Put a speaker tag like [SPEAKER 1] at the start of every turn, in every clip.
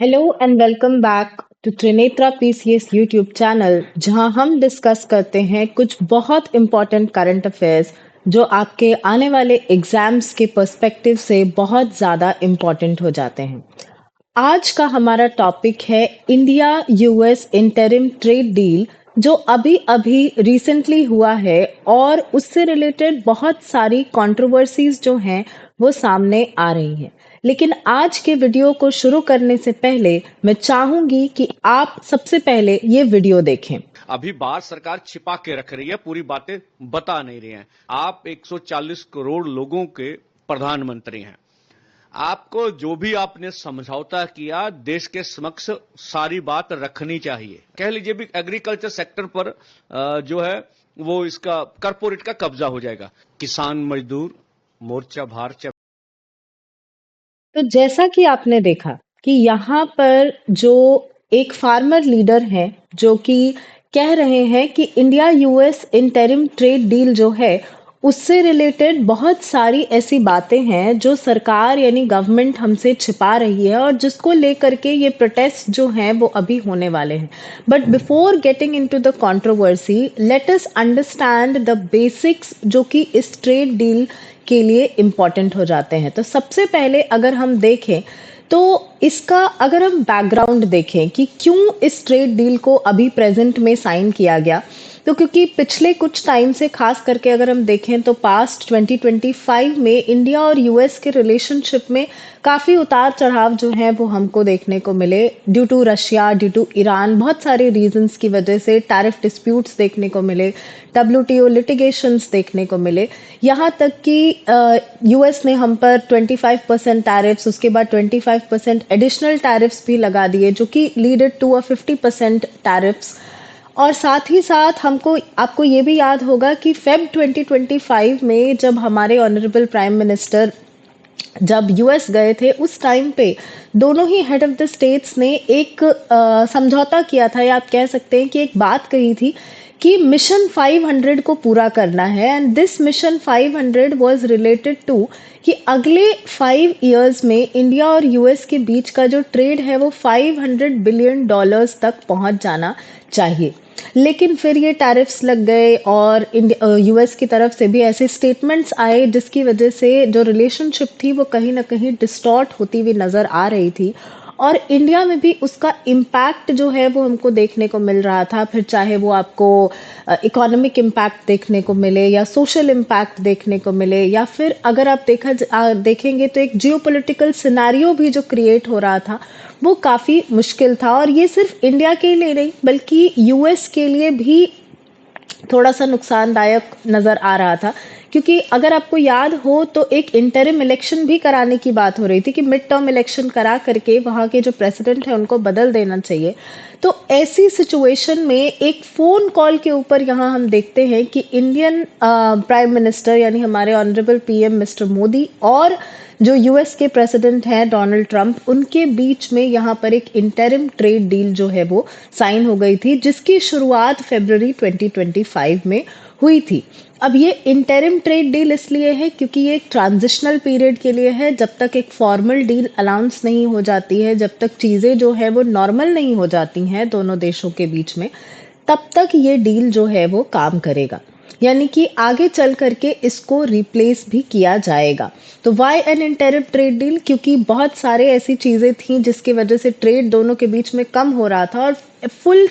[SPEAKER 1] Hello and welcome back to Trinetra PCS YouTube channel जहां हम discuss करते हैं कुछ बहुत इंपॉर्टेंट करंट अफेयर्स जो आपके आने वाले एग्जाम्स के पर्सपेक्टिव से बहुत ज़्यादा इंपॉर्टेंट हो जाते हैं। आज का हमारा टॉपिक है India US interim trade deal जो अभी अभी रिसेंटली हुआ है और उससे रिलेटेड बहुत सारी कंट्रोवर्सीज जो हैं वो सामने आ रही हैं। लेकिन आज के वीडियो को शुरू करने से पहले मैं चाहूंगी कि आप सबसे पहले ये वीडियो देखें।
[SPEAKER 2] अभी बाहर सरकार छिपा के रख रही है, पूरी बातें बता नहीं रही है। आप 140 करोड़ लोगों के प्रधानमंत्री हैं। आपको जो भी आपने समझौता किया देश के समक्ष सारी बात रखनी चाहिए। कह लीजिए भी एग्रीकल्चर सेक्टर पर जो है वो इसका कारपोरेट का कब्जा हो जाएगा। किसान मजदूर मोर्चा भार
[SPEAKER 1] तो जैसा कि आपने देखा कि यहाँ पर जो एक फार्मर लीडर हैं जो कि कह रहे हैं कि India US interim trade deal जो है उससे रिलेटेड बहुत सारी ऐसी बातें हैं जो सरकार यानी गवर्नमेंट हमसे छिपा रही है और जिसको लेकर के ये प्रोटेस्ट जो हैं वो अभी होने वाले हैं। But before getting into the controversy let us understand the basics जो कि इस ट्रेड डील के लिए इम्पॉर्टेंट हो जाते हैं। तो सबसे पहले अगर हम देखें तो इसका अगर हम बैकग्राउंड देखें कि क्यों इस ट्रेड डील को अभी प्रेजेंट में साइन किया गया, तो क्योंकि पिछले कुछ टाइम से खास करके अगर हम देखें तो पास्ट 2025 में इंडिया और यूएस के रिलेशनशिप में काफी उतार चढ़ाव जो है वो हमको देखने को मिले due to Russia, due to Iran, बहुत सारे रीजंस की वजह से टैरिफ डिस्प्यूट्स देखने को मिले, डब्ल्यूटीओ लिटिगेशंस देखने को मिले। यहाँ तक कि यूएस ने हम पर 25% टैरिफ्स, उसके बाद 25% एडिशनल टैरिफ्स भी लगा दिए जो कि लीडेड टू अ 50% टैरिफ्स। और साथ ही साथ हमको आपको ये भी याद होगा कि फेब 2025 में जब हमारे ऑनरेबल प्राइम मिनिस्टर जब यूएस गए थे उस टाइम पे दोनों ही हेड ऑफ द स्टेट्स ने एक समझौता किया था या आप कह सकते हैं कि एक बात कही थी कि मिशन 500 को पूरा करना है। And this mission 500 was related to कि अगले 5 इयर्स में इंडिया और यूएस के बीच का जो ट्रेड है वो $500 बिलियन तक पहुंच जाना चाहिए। लेकिन फिर ये टैरिफ्स लग गए और यूएस की तरफ से भी ऐसे स्टेटमेंट्स आए जिसकी वजह से जो रिलेशनशिप थी वो कहीं ना कहीं डिस्टॉर्ट होती हुई नजर आ रही थी और इंडिया में भी उसका इम्पैक्ट जो है वो हमको देखने को मिल रहा था। फिर चाहे वो आपको इकोनॉमिक इम्पैक्ट देखने को मिले या सोशल इम्पैक्ट देखने को मिले या फिर अगर आप देखेंगे तो एक जियोपॉलिटिकल सिनेरियो भी जो क्रिएट हो रहा था वो काफी मुश्किल था। और ये सिर्फ इंडिया के लिए नहीं बल्कि यूएस के लिए भी थोड़ा सा नुकसानदायक नजर आ रहा था, क्योंकि अगर आपको याद हो तो एक इंटरिम इलेक्शन भी कराने की बात हो रही थी कि मिड टर्म इलेक्शन करा करके वहां के जो प्रेसिडेंट है उनको बदल देना चाहिए। तो ऐसी सिचुएशन में एक फोन कॉल के ऊपर यहाँ हम देखते हैं कि इंडियन प्राइम मिनिस्टर यानी हमारे ऑनरेबल पीएम मिस्टर मोदी और जो यूएस के प्रेसिडेंट हैं डोनाल्ड ट्रंप उनके बीच में यहाँ पर एक इंटरिम ट्रेड डील जो है वो साइन हो गई थी जिसकी शुरुआत फरवरी 2025 में हुई थी। अब ये इंटरिम ट्रेड डील इसलिए है क्योंकि ये एक ट्रांजिशनल पीरियड के लिए है, जब तक एक फॉर्मल डील अनाउंस नहीं हो जाती है, जब तक चीजें जो है वो नॉर्मल नहीं हो जाती हैं दोनों देशों के बीच में, तब तक ये डील जो है वो काम करेगा। यानी कि आगे चल करके इसको रिप्लेस भी किया जाएगा। तो why an interim trade deal, क्योंकि बहुत सारे ऐसी चीजें थी जिसकी वजह से ट्रेड दोनों के बीच में कम हो रहा था और फुल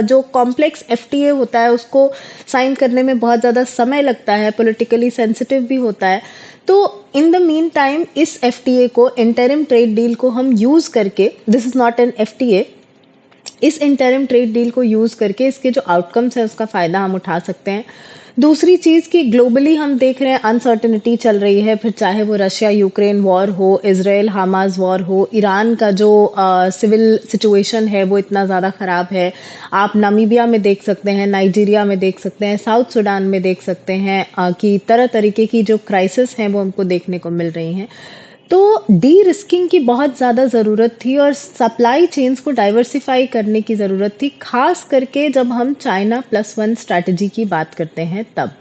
[SPEAKER 1] जो कॉम्प्लेक्स एफटीए होता है उसको साइन करने में बहुत ज्यादा समय लगता है, पॉलिटिकली सेंसिटिव भी होता है। तो इन द मीन टाइम इस एफटीए को, इंटरिम ट्रेड डील को हम यूज करके, this is not an FTA, इस इंटरिम ट्रेड डील को यूज करके इसके जो आउटकम्स है उसका फायदा हम उठा सकते हैं। दूसरी चीज कि ग्लोबली हम देख रहे हैं अनसर्टेनिटी चल रही है, फिर चाहे वो रशिया यूक्रेन वॉर हो, इसराइल हमास वॉर हो, ईरान का जो सिविल सिचुएशन है वो इतना ज़्यादा ख़राब है। आप नामीबिया में देख सकते हैं, नाइजीरिया में देख सकते हैं, साउथ सुडान में देख सकते हैं कि तरह तरीके की जो क्राइसिस हैं वो हमको देखने को मिल रही हैं। तो डी रिस्किंग की बहुत ज़्यादा ज़रूरत थी और सप्लाई चेन्स को डाइवर्सिफाई करने की ज़रूरत थी, खास करके जब हम चाइना +1 स्ट्रैटेजी की बात करते हैं तब।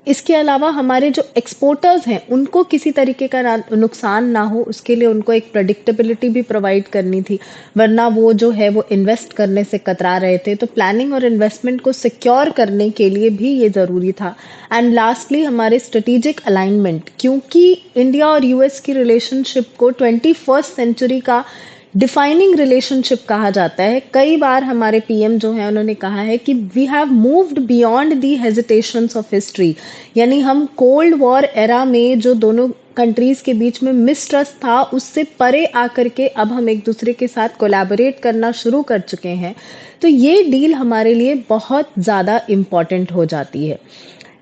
[SPEAKER 1] इसके अलावा हमारे जो एक्सपोर्टर्स हैं, उनको किसी तरीके का नुकसान ना हो, उसके लिए उनको एक प्रेडिक्टेबिलिटी भी प्रोवाइड करनी थी, वरना वो जो है वो इन्वेस्ट करने से कतरा रहे थे। तो प्लानिंग और इन्वेस्टमेंट को सिक्योर करने के लिए भी ये ज़रूरी था। एंड लास्टली हमारे स्ट्रेटेजिक अलाइनमेंट, क्योंकि इंडिया और यूएस की रिलेशनशिप को 21st सेंचुरी का डिफाइनिंग रिलेशनशिप कहा जाता है। कई बार हमारे पीएम जो है उन्होंने कहा है कि we have moved beyond the hesitations of history, यानी हम कोल्ड वॉर एरा में जो दोनों कंट्रीज के बीच में मिसट्रस्ट था, उससे परे आकर के अब हम एक दूसरे के साथ कोलैबोरेट करना शुरू कर चुके हैं। तो ये डील हमारे लिए बहुत ज़्यादा इम्पॉर्टेंट हो जाती है।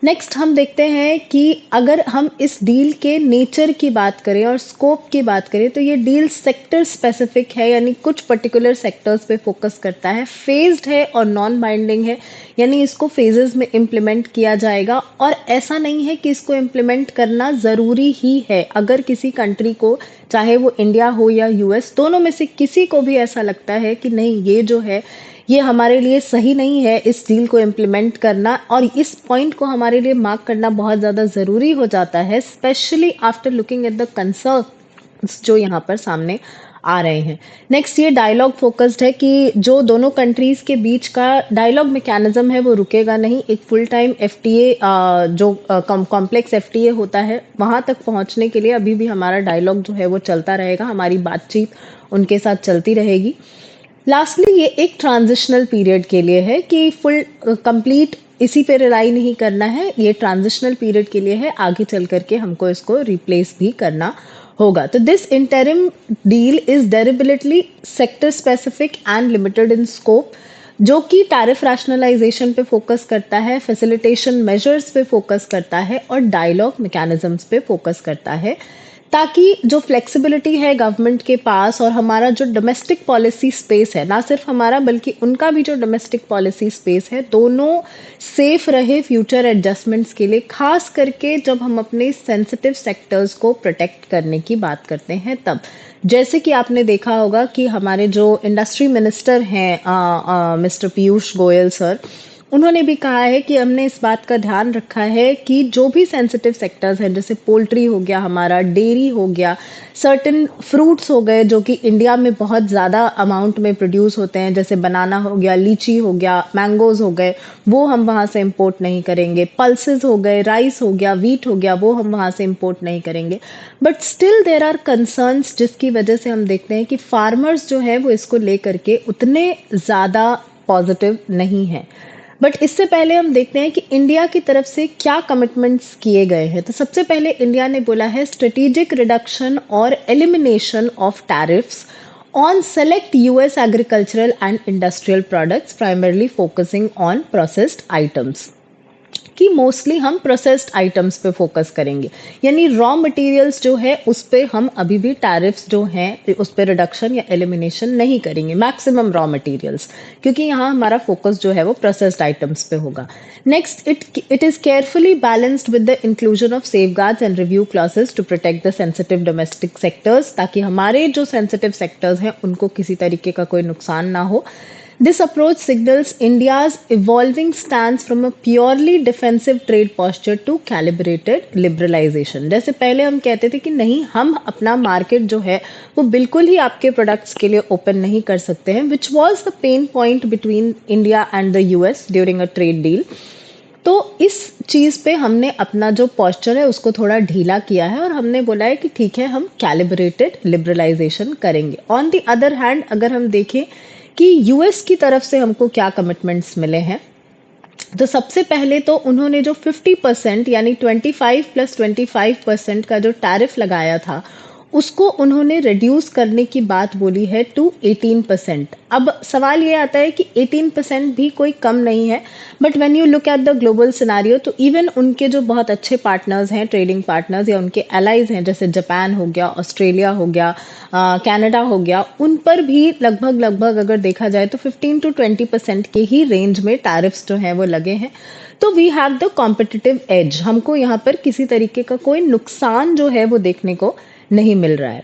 [SPEAKER 1] नेक्स्ट हम देखते हैं कि अगर हम इस डील के नेचर की बात करें और स्कोप की बात करें, तो ये डील सेक्टर स्पेसिफिक है, यानी कुछ पर्टिकुलर सेक्टर्स पे फोकस करता है, फेज्ड है और नॉन बाइंडिंग है, यानी इसको फेजेस में इम्प्लीमेंट किया जाएगा। और ऐसा नहीं है कि इसको इम्प्लीमेंट करना ज़रूरी ही है। अगर किसी कंट्री को, चाहे वो इंडिया हो या यूएस, दोनों में से किसी को भी ऐसा लगता है कि नहीं ये जो है ये हमारे लिए सही नहीं है इस डील को इम्प्लीमेंट करना, और इस पॉइंट को हमारे लिए मार्क करना बहुत ज़्यादा ज़रूरी हो जाता है, specially after looking at the concerns जो यहाँ पर सामने आ रहे हैं। नेक्स्ट ये डायलॉग फोकस्ड है कि जो दोनों कंट्रीज के बीच का डायलॉग मैकेनिज्म है वो रुकेगा नहीं। एक फुल टाइम एफटीए जो कॉम्प्लेक्स एफटीए होता है, वहां तक पहुंचने के लिए अभी भी हमारा डायलॉग जो है वो चलता रहेगा, हमारी बातचीत उनके साथ चलती रहेगी। लास्टली ये एक ट्रांजिशनल पीरियड के लिए है कि फुल कंप्लीट इसी पे रिलाई नहीं करना है, ये ट्रांजिशनल पीरियड के लिए है, आगे चल करके हमको इसको रिप्लेस भी करना होगा। तो this interim deal is deliberately sector specific and limited in scope, जो कि टैरिफ रैशनलाइजेशन पे फोकस करता है, फैसिलिटेशन मेजर्स पे फोकस करता है और डायलॉग मैकेनिज्म्स पे फोकस करता है, ताकि जो फ्लेक्सिबिलिटी है गवर्नमेंट के पास और हमारा जो डोमेस्टिक पॉलिसी स्पेस है, ना सिर्फ हमारा बल्कि उनका भी जो डोमेस्टिक पॉलिसी स्पेस है, दोनों सेफ रहे फ्यूचर एडजस्टमेंट्स के लिए, खास करके जब हम अपने सेंसिटिव सेक्टर्स को प्रोटेक्ट करने की बात करते हैं तब। जैसे कि आपने देखा होगा कि हमारे जो इंडस्ट्री मिनिस्टर हैं मिस्टर पीयूष गोयल सर, उन्होंने भी कहा है कि हमने इस बात का ध्यान रखा है कि जो भी सेंसिटिव सेक्टर्स हैं, जैसे पोल्ट्री हो गया, हमारा डेयरी हो गया, सर्टेन फ्रूट्स हो गए जो कि इंडिया में बहुत ज़्यादा अमाउंट में प्रोड्यूस होते हैं, जैसे बनाना हो गया, लीची हो गया, मैंगोज हो गए, वो हम वहाँ से इंपोर्ट नहीं करेंगे, पल्सेस हो गए, राइस हो गया, वीट हो गया, वो हम वहाँ से इंपोर्ट नहीं करेंगे। But still there are concerns, जिसकी वजह से हम देखते हैं कि फार्मर्स जो है वो इसको लेकर के उतने ज़्यादा पॉजिटिव नहीं है। बट इससे पहले हम देखते हैं कि इंडिया की तरफ से क्या कमिटमेंट्स किए गए हैं। तो सबसे पहले इंडिया ने बोला है स्ट्रेटेजिक रिडक्शन और elimination of tariffs on select US agricultural and industrial products, primarily focusing on processed items, कि मोस्टली हम प्रोसेस्ड आइटम्स पे फोकस करेंगे, यानी रॉ मटेरियल्स जो है उस पे हम अभी भी टैरिफ्स जो हैं उस पे रिडक्शन या एलिमिनेशन नहीं करेंगे, मैक्सिमम रॉ मटेरियल्स, क्योंकि यहाँ हमारा फोकस जो है वो प्रोसेस्ड आइटम्स पे होगा। Next, it is carefully balanced with the inclusion of safeguards and review clauses to protect the sensitive domestic sectors, ताकि हमारे जो सेंसिटिव सेक्टर्स हैं उनको किसी तरीके का कोई नुकसान ना हो। This approach signals India's evolving stance from a purely defensive trade posture to calibrated liberalization. जैसे पहले हम कहते थे कि नहीं, हम अपना मार्केट जो है वो बिल्कुल ही आपके प्रोडक्ट्स के लिए ओपन नहीं कर सकते हैं, which was the pain point between India and the US during a trade deal. तो इस चीज़ पे हमने अपना जो पॉस्चर है उसको थोड़ा ढीला किया है और हमने बोला है कि ठीक है, हम कैलिब्रेटेड लिबरलाइजेशन करेंगे। ऑन द अदर हैंड अगर हम देखें कि यूएस की तरफ से हमको क्या कमिटमेंट्स मिले हैं, तो सबसे पहले तो उन्होंने जो 50% यानी 25 + 25% का जो टैरिफ लगाया था उसको उन्होंने रिड्यूस करने की बात बोली है टू 18%। अब सवाल ये आता है कि 18% भी कोई कम नहीं है, but when you look at the global scenario, तो इवन उनके जो बहुत अच्छे पार्टनर्स हैं, ट्रेडिंग पार्टनर्स या उनके एलाइज हैं, जैसे जापान हो गया, ऑस्ट्रेलिया हो गया, कनाडा हो गया, उन पर भी लगभग अगर देखा जाए तो 15 to 20% के ही रेंज में टैरिफ्स जो हैं वो लगे हैं। तो we have the competitive edge, हमको यहाँ पर किसी तरीके का कोई नुकसान जो है वो देखने को नहीं मिल रहा है।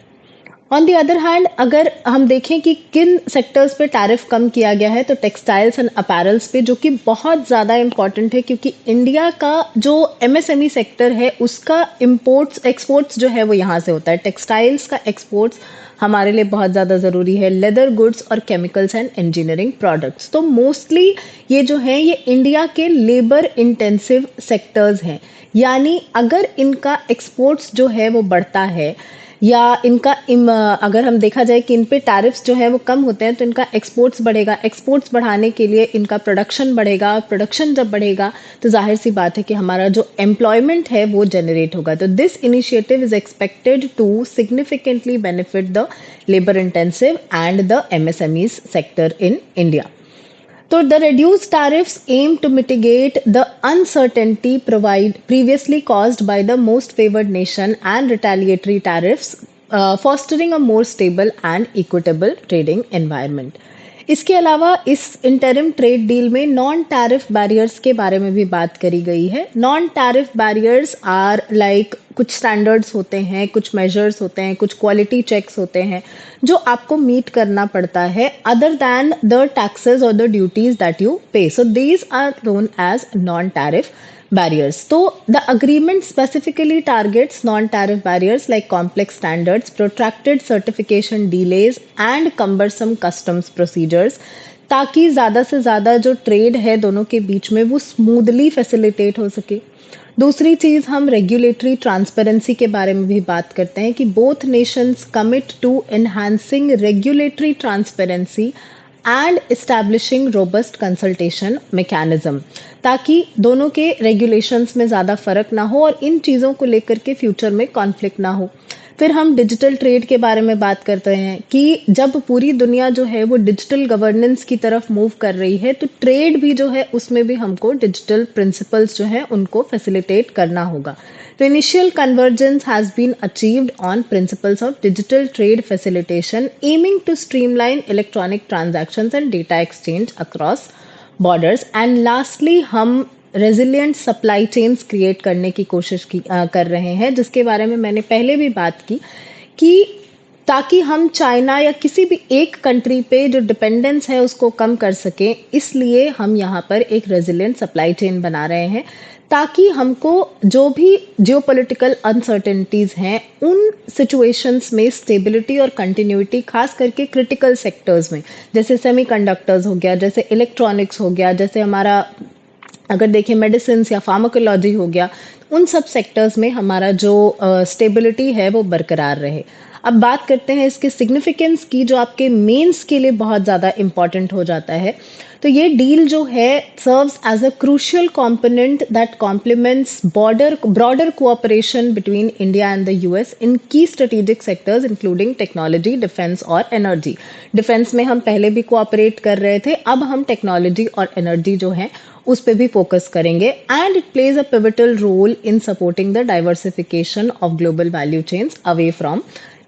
[SPEAKER 1] ऑन द अदर हैंड अगर हम देखें कि किन सेक्टर्स पे टैरिफ कम किया गया है तो टेक्सटाइल्स एंड अपैरल्स पे, जो कि बहुत ज़्यादा इम्पॉर्टेंट है क्योंकि इंडिया का जो एमएसएमई सेक्टर है उसका इम्पोर्ट्स एक्सपोर्ट्स जो है वो यहाँ से होता है। टेक्सटाइल्स का एक्सपोर्ट्स हमारे लिए बहुत ज़्यादा ज़रूरी है, लेदर गुड्स और केमिकल्स एंड इंजीनियरिंग प्रोडक्ट्स। तो मोस्टली ये जो है ये इंडिया के लेबर इंटेंसिव सेक्टर्स हैं, यानी अगर इनका एक्सपोर्ट्स जो है वो बढ़ता है या अगर हम देखा जाए कि इन पे टैरिफ्स जो है वो कम होते हैं तो इनका एक्सपोर्ट्स बढ़ेगा। एक्सपोर्ट्स बढ़ाने के लिए इनका प्रोडक्शन बढ़ेगा, प्रोडक्शन जब बढ़ेगा तो जाहिर सी बात है कि हमारा जो एम्प्लॉयमेंट है वो जनरेट होगा। तो this initiative is expected to significantly benefit the labour intensive and the MSMEs sector in India. So the reduced tariffs aim to mitigate the uncertainty previously caused by the most favored nation and retaliatory tariffs, fostering a more stable and equitable trading environment. इसके अलावा इस interim trade deal में non tariff barriers के बारे में भी बात करी गई है। Non tariff barriers are like कुछ स्टैंडर्ड्स होते हैं, कुछ मेजर्स होते हैं, कुछ क्वालिटी चेक्स होते हैं जो आपको मीट करना पड़ता है अदर दैन द टैक्सेस और the duties that you pay. So these are known as non tariff barriers. So the agreement specifically targets non-tariff barriers like complex standards, protracted certification delays and cumbersome customs procedures, ताकि ज़्यादा से ज़्यादा जो trade है दोनों के बीच में वो स्मूथली फैसिलिटेट हो सके। दूसरी चीज़, हम रेगुलेटरी ट्रांसपेरेंसी के बारे में भी बात करते हैं कि both nations commit to enhancing regulatory transparency and establishing robust consultation mechanism, ताकि दोनों के रेगुलेशंस में ज़्यादा फर्क ना हो और इन चीज़ों को लेकर के फ्यूचर में कॉन्फ्लिक्ट ना हो। फिर हम डिजिटल ट्रेड के बारे में बात करते हैं कि जब पूरी दुनिया जो है वो डिजिटल गवर्नेंस की तरफ मूव कर रही है तो ट्रेड भी जो है उसमें भी हमको डिजिटल प्रिंसिपल्स जो है उनको फैसिलिटेट करना होगा। तो initial convergence has been achieved on principles of digital trade facilitation aiming to streamline electronic transactions and data exchange across borders. And lastly हम रेजिलिएंट सप्लाई चेन्स क्रिएट करने की कोशिश कर रहे हैं, जिसके बारे में मैंने पहले भी बात की कि ताकि हम चाइना या किसी भी एक कंट्री पे जो डिपेंडेंस है उसको कम कर सकें, इसलिए हम यहाँ पर एक रेजिलिएंट सप्लाई चेन बना रहे हैं ताकि हमको जो भी जियोपॉलिटिकल अनसर्टेनिटीज हैं उन सिचुएशंस में स्टेबिलिटी और कंटिन्यूटी, खास करके क्रिटिकल सेक्टर्स में जैसे सेमीकंडक्टर्स हो गया, जैसे इलेक्ट्रॉनिक्स हो गया, जैसे हमारा अगर देखें मेडिसिन या फार्माकोलॉजी हो गया, उन सब सेक्टर्स में हमारा जो स्टेबिलिटी है वो बरकरार रहे। अब बात करते हैं इसके सिग्निफिकेंस की, जो आपके मेंस के लिए बहुत ज़्यादा इम्पॉर्टेंट हो जाता है। तो ये डील जो है serves as a crucial component that complements broader cooperation between India and the US in key strategic sectors including technology, defence और एनर्जी। डिफेंस में हम पहले भी कोऑपरेट कर रहे थे, अब हम टेक्नोलॉजी और एनर्जी जो है उस पे भी फोकस करेंगे। And it plays a pivotal role in supporting the diversification of global value chains away from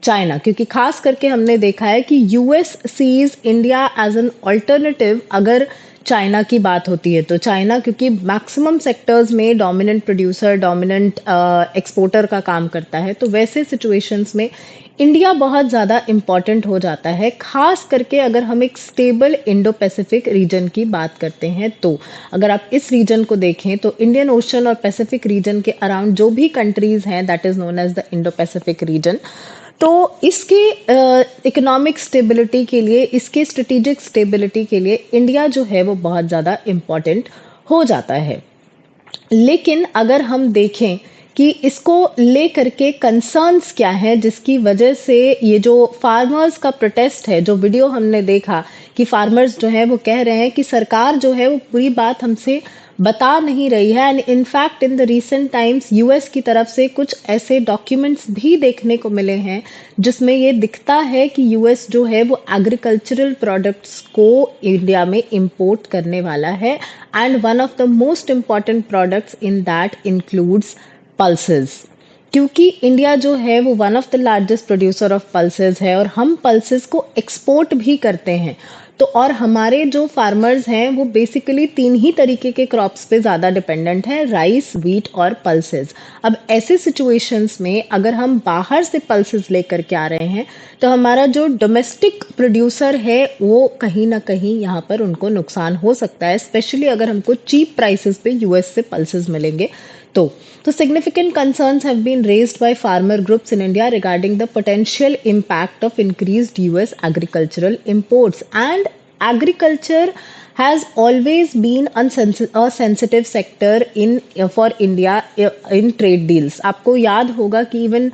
[SPEAKER 1] China, क्योंकि खास करके हमने देखा है कि US sees India as an alternative अगर चाइना की बात होती है तो। चाइना क्योंकि मैक्सिमम सेक्टर्स में डोमिनेंट प्रोड्यूसर, डोमिनेंट एक्सपोर्टर का काम करता है, तो वैसे सिचुएशंस में इंडिया बहुत ज़्यादा इम्पॉर्टेंट हो जाता है, खास करके अगर हम एक स्टेबल इंडो पैसिफिक रीजन की बात करते हैं तो। अगर आप इस रीजन को देखें तो इंडियन ओशन और पैसिफिक रीजन के अराउंड जो भी कंट्रीज हैं that is known as the Indo Pacific region, तो इसके इकोनॉमिक स्टेबिलिटी के लिए, इसके स्ट्रेटेजिक स्टेबिलिटी के लिए इंडिया जो है वो बहुत ज़्यादा इम्पॉर्टेंट हो जाता है। लेकिन अगर हम देखें कि इसको लेकर के कंसर्न्स क्या है, जिसकी वजह से ये जो फार्मर्स का प्रोटेस्ट है, जो वीडियो हमने देखा कि फार्मर्स जो है वो कह रहे हैं कि सरकार जो है वो पूरी बात हमसे बता नहीं रही है। And in fact in the recent times US की तरफ से कुछ ऐसे डॉक्यूमेंट्स भी देखने को मिले हैं जिसमें ये दिखता है कि यूएस जो है वो एग्रीकल्चरल प्रोडक्ट्स को इंडिया में इंपोर्ट करने वाला है। And one of the most important products in that includes pulses. क्योंकि इंडिया जो है वो one of the largest producer of pulses है और हम पल्सेस को एक्सपोर्ट भी करते हैं। तो और हमारे जो फार्मर्स हैं वो बेसिकली 3 ही तरीके के क्रॉप्स पे ज़्यादा डिपेंडेंट हैं, राइस, व्हीट और पल्सेस। अब ऐसे सिचुएशंस में अगर हम बाहर से पल्सेस लेकर के आ रहे हैं, तो हमारा जो डोमेस्टिक प्रोड्यूसर है वो कहीं न कहीं यहाँ पर उनको नुकसान हो सकता है, स्पेशली अगर हमको चीप प्राइसेस पे यूएस से पल्सेस मिलेंगे तो। So significant concerns have been raised by farmer groups in India regarding the potential impact of increased US agricultural imports. And agriculture has always been a sensitive sector in for India in trade deals. आपको याद होगा कि even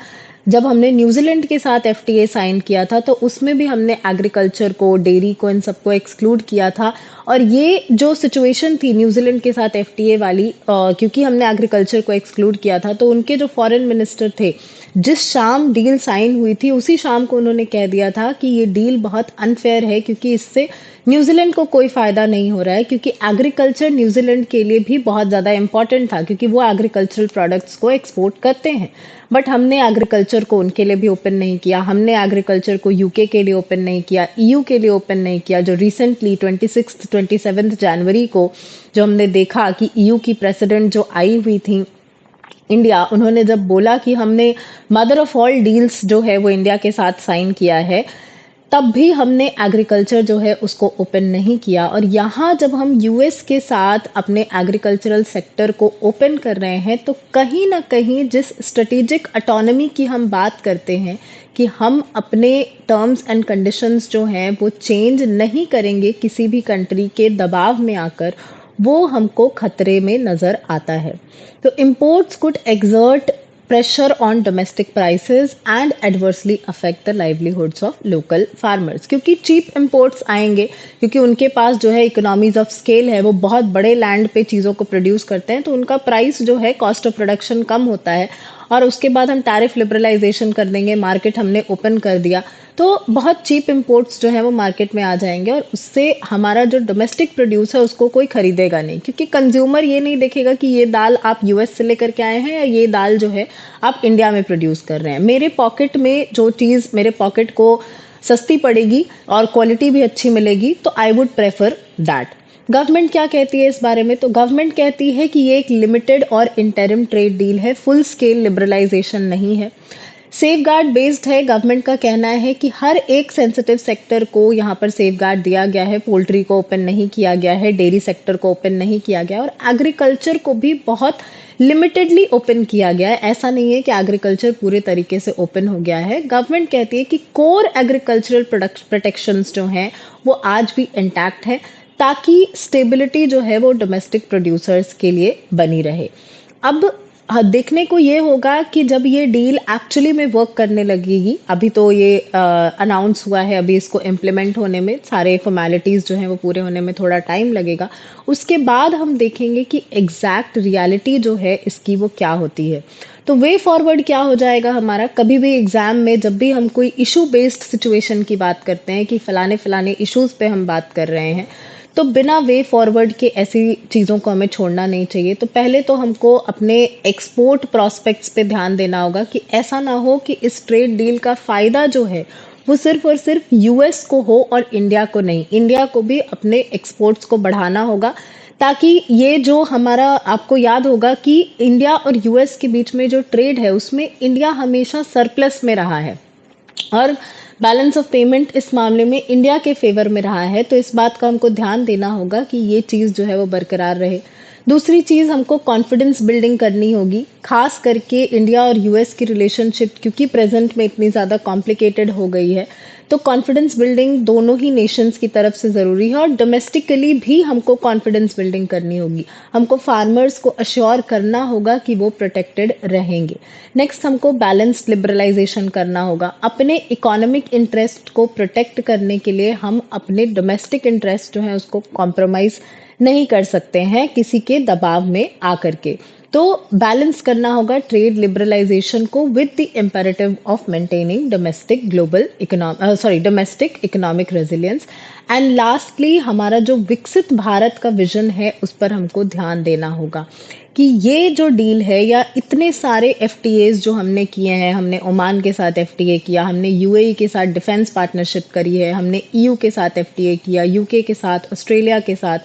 [SPEAKER 1] जब हमने New Zealand के साथ FTA sign किया था तो उसमें भी हमने एग्रीकल्चर को, डेयरी को, इन सबको एक्सक्लूड किया था। और ये जो सिचुएशन थी न्यूजीलैंड के साथ एफटीए वाली, क्योंकि हमने एग्रीकल्चर को एक्सक्लूड किया था, तो उनके जो फॉरेन मिनिस्टर थे, जिस शाम डील साइन हुई थी उसी शाम को उन्होंने कह दिया था कि ये डील बहुत अनफेयर है क्योंकि इससे न्यूजीलैंड को कोई फायदा नहीं हो रहा है, क्योंकि एग्रीकल्चर न्यूजीलैंड के लिए भी बहुत ज़्यादा इंपॉर्टेंट था क्योंकि वो एग्रीकल्चरल प्रोडक्ट्स को एक्सपोर्ट करते हैं। बट हमने एग्रीकल्चर को उनके लिए भी ओपन नहीं किया, हमने एग्रीकल्चर को यूके के लिए ओपन नहीं किया, ईयू के लिए ओपन नहीं किया। जो रिसेंटली 27 जनवरी को जो हमने देखा कि ईयू की प्रेसिडेंट जो आई हुई थी इंडिया, उन्होंने जब बोला कि हमने मदर ऑफ ऑल डील्स जो है वो इंडिया के साथ साइन किया है, तब भी हमने एग्रीकल्चर जो है उसको ओपन नहीं किया। और यहाँ जब हम यूएस के साथ अपने एग्रीकल्चरल सेक्टर को ओपन कर रहे हैं तो कहीं ना कहीं जिस स्ट्रेटेजिक ऑटोनॉमी की हम बात करते हैं कि हम अपने टर्म्स एंड कंडीशंस जो हैं वो चेंज नहीं करेंगे किसी भी कंट्री के दबाव में आकर, वो हमको खतरे में नज़र आता है। तो imports could exert pressure on domestic prices and adversely affect the livelihoods of local farmers, क्योंकि cheap imports आएंगे, क्योंकि उनके पास जो है इकोनॉमीज ऑफ स्केल है, वो बहुत बड़े लैंड पे चीज़ों को प्रोड्यूस करते हैं, तो उनका प्राइस जो है, कॉस्ट ऑफ प्रोडक्शन कम होता है। और उसके बाद हम टैरिफ लिबरलाइजेशन कर देंगे, मार्केट हमने ओपन कर दिया, तो बहुत चीप इंपोर्ट्स जो है वो मार्केट में आ जाएंगे और उससे हमारा जो डोमेस्टिक प्रोड्यूस है उसको कोई खरीदेगा नहीं, क्योंकि कंज्यूमर ये नहीं देखेगा कि ये दाल आप यूएस से लेकर के आए हैं या ये दाल जो है आप इंडिया में प्रोड्यूस कर रहे हैं। मेरे पॉकेट में जो चीज़ मेरे पॉकेट को सस्ती पड़ेगी और क्वालिटी भी अच्छी मिलेगी, तो I would prefer that. Government क्या कहती है इस बारे में? तो गवर्नमेंट कहती है कि ये एक लिमिटेड और इंटरिम ट्रेड डील है, फुल स्केल लिबरलाइजेशन नहीं है, सेफ गार्ड बेस्ड है। गवर्नमेंट का कहना है कि हर एक सेंसिटिव सेक्टर को यहाँ पर सेफ गार्ड दिया गया है, पोल्ट्री को ओपन नहीं किया गया है, डेयरी सेक्टर को ओपन नहीं किया गया और एग्रीकल्चर को भी बहुत लिमिटेडली ओपन किया गया है। ऐसा नहीं है कि एग्रीकल्चर पूरे तरीके से ओपन हो गया है। गवर्नमेंट कहती है कि कोर एग्रीकल्चरल प्रोटेक्शंस जो हैं वो आज भी इंटैक्ट है, ताकि स्टेबिलिटी जो है वो डोमेस्टिक प्रोड्यूसर्स के लिए बनी रहे। अब देखने को ये होगा कि जब ये डील एक्चुअली में वर्क करने लगेगी, अभी तो ये अनाउंस हुआ है, अभी इसको इम्प्लीमेंट होने में, सारे फॉर्मेलिटीज़ जो हैं वो पूरे होने में थोड़ा टाइम लगेगा। उसके बाद हम देखेंगे कि एग्जैक्ट रियलिटी जो है इसकी वो क्या होती है। तो वे फॉरवर्ड क्या हो जाएगा हमारा? कभी भी एग्जाम में जब भी हम कोई इशू बेस्ड सिचुएशन की बात करते हैं कि फलाने फलाने इश्यूज पे हम बात कर रहे हैं, तो बिना वे फॉरवर्ड के ऐसी चीज़ों को हमें छोड़ना नहीं चाहिए। तो पहले तो हमको अपने एक्सपोर्ट प्रॉस्पेक्ट्स पे ध्यान देना होगा कि ऐसा ना हो कि इस ट्रेड डील का फ़ायदा जो है वो सिर्फ और सिर्फ यूएस को हो और इंडिया को नहीं। इंडिया को भी अपने एक्सपोर्ट्स को बढ़ाना होगा, ताकि ये जो हमारा, आपको याद होगा कि इंडिया और यूएस के बीच में जो ट्रेड है उसमें इंडिया हमेशा सरप्लस में रहा है और बैलेंस ऑफ पेमेंट इस मामले में इंडिया के फेवर में रहा है। तो इस बात का हमको ध्यान देना होगा कि ये चीज़ जो है वो बरकरार रहे। दूसरी चीज़, हमको कॉन्फिडेंस बिल्डिंग करनी होगी, खास करके इंडिया और यूएस की रिलेशनशिप क्योंकि प्रेजेंट में इतनी ज़्यादा कॉम्प्लिकेटेड हो गई है, तो कॉन्फिडेंस बिल्डिंग दोनों ही नेशंस की तरफ से ज़रूरी है और डोमेस्टिकली भी हमको कॉन्फिडेंस बिल्डिंग करनी होगी। हमको फार्मर्स को अश्योर करना होगा कि वो प्रोटेक्टेड रहेंगे। नेक्स्ट, हमको बैलेंस्ड लिबरलाइजेशन करना होगा। अपने इकोनॉमिक इंटरेस्ट को प्रोटेक्ट करने के लिए हम अपने डोमेस्टिक इंटरेस्ट जो है उसको कॉम्प्रोमाइज़ नहीं कर सकते हैं किसी के दबाव में आकर के। तो बैलेंस करना होगा ट्रेड लिबरलाइजेशन को with the imperative of maintaining domestic economic resilience. And lastly हमारा जो विकसित भारत का विजन है उस पर हमको ध्यान देना होगा कि ये जो डील है या इतने सारे एफटीएज जो हमने किए हैं, हमने ओमान के साथ एफटीए किया, हमने यूएई के साथ डिफेंस पार्टनरशिप करी है, हमने ईयू के साथ एफटीए किया, यूके के साथ, ऑस्ट्रेलिया के साथ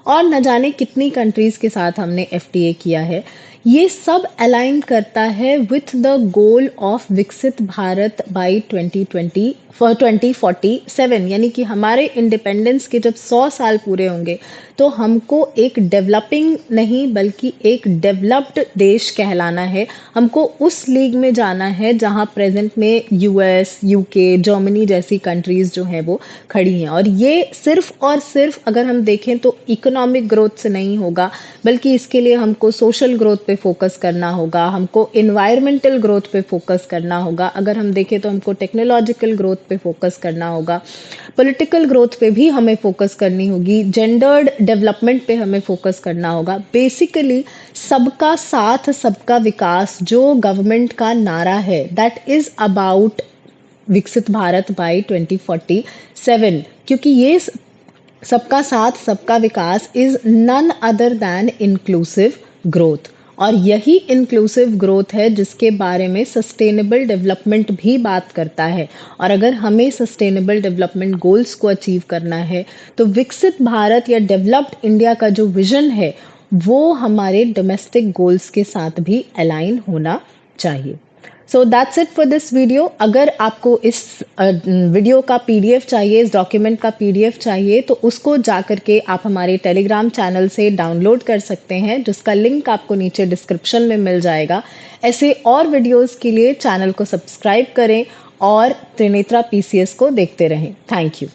[SPEAKER 1] और न जाने कितनी कंट्रीज के साथ हमने एफटीए किया है। ये सब अलाइन करता है विथ द गोल ऑफ विकसित भारत बाय 2047, यानी कि हमारे इंडिपेंडेंस के जब 100 साल पूरे होंगे तो हमको एक डेवलपिंग नहीं बल्कि एक डेवलप्ड देश कहलाना है। हमको उस लीग में जाना है जहां प्रेजेंट में यूएस, यूके, जर्मनी जैसी कंट्रीज जो हैं वो खड़ी हैं। और ये सिर्फ और सिर्फ अगर हम देखें तो इकोनॉमिक ग्रोथ से नहीं होगा, बल्कि इसके लिए हमको सोशल ग्रोथ पे फोकस करना होगा, हमको इन्वायरमेंटल ग्रोथ पे फोकस करना होगा, अगर हम देखें तो हमको टेक्नोलॉजिकल ग्रोथ पे फोकस करना होगा, पॉलिटिकल ग्रोथ पे भी हमें फोकस करनी होगी, जेंडर्ड डेवलपमेंट पे हमें फोकस करना होगा। बेसिकली सबका साथ सबका विकास जो गवर्नमेंट का नारा है, दैट इज अबाउट विकसित भारत बाय 2047, क्योंकि ये सबका साथ सबका विकास is none other than inclusive growth. और यही इंक्लूसिव ग्रोथ है जिसके बारे में सस्टेनेबल डेवलपमेंट भी बात करता है। और अगर हमें सस्टेनेबल डेवलपमेंट गोल्स को अचीव करना है तो विकसित भारत या डेवलप्ड इंडिया का जो विजन है वो हमारे डोमेस्टिक गोल्स के साथ भी अलाइन होना चाहिए। So that's it for this video. अगर आपको इस वीडियो का पीडीएफ चाहिए, इस डॉक्यूमेंट का पीडीएफ चाहिए, तो उसको जा करके आप हमारे टेलीग्राम चैनल से डाउनलोड कर सकते हैं, जिसका लिंक आपको नीचे डिस्क्रिप्शन में मिल जाएगा। ऐसे और वीडियोस के लिए चैनल को सब्सक्राइब करें और त्रिनेत्रा पीसीएस को देखते रहें। Thank you.